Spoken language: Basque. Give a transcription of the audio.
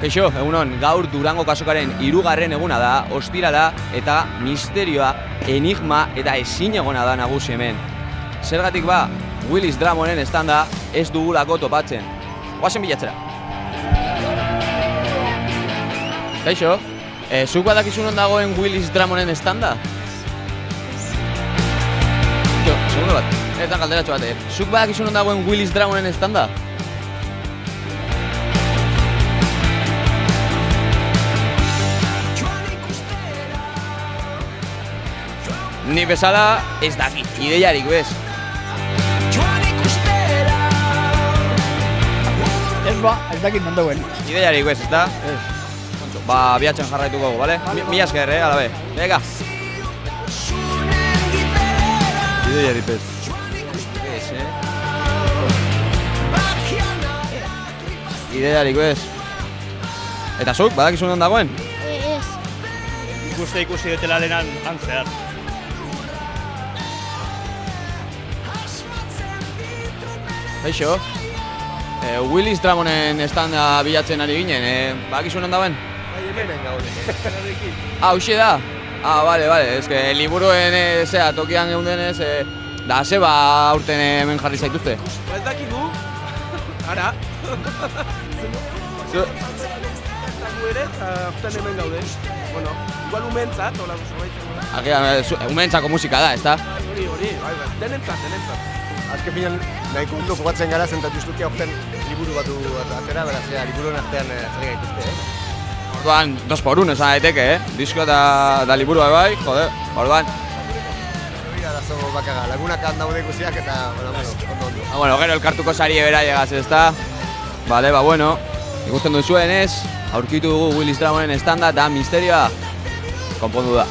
Kaixo, egunon, gaur Durango kasokaren 3. eguna da, ostirala eta misterioa, enigma eta ezinegona da nagusi hemen. Zergatik ba, Willis Drummonden estanda ez dugulako topatzen. Goazen bilatzera. Kaixo, zuk badakizu non dagoen Willis Drummonden estanda? Segundo bat, ez da galderatxo bat, zuk badakizu non dagoen Willis Drummonden estanda? Ni bezala ez dakit, ideiarik bez. Ez dakit non dagoen. Ideiarik bez, ezta? Ez. Ba, bihatzen jarraituko, bale? Mila esker, alabe. Venga. Ideiarik bez. Ideiarik bez. Eta zuk, badakizu non dagoen? Ez. Ikusi dutela lehenan antzear. Eixo, Willis Drummonden estanda bilatzen ari ginen, badakizu non dagoen? Bai, hemen gaude. Hauxe da? Bale, eske liburuen tokian geundenez, da zeba aurten hemen jarri zaituzte. Ba ez dakigu, ara. Zagu ere, eta hemen gaude. Bueno, igual umentzat, hola zerbait. Umentzako musika da, ezta? Hori, bai, denentzat. Azken finan, nahiko ondo jokatzen gara zentat justuki aurten liburu batu atera, beraz, liburuen artean zer gaituzte, Orduan, 2x1 esan daiteke, disko eta liburu bai, jode, orduan. Hori arazo bakaga, lagunak handaude ikusiak eta, ondo. Bueno, gero elkartuko sarie bera llegaz, ezta? Bale, bueno, ikusten duzuenez, aurkitu dugu Willis Drummonden estanda eta misterioa konpondu da.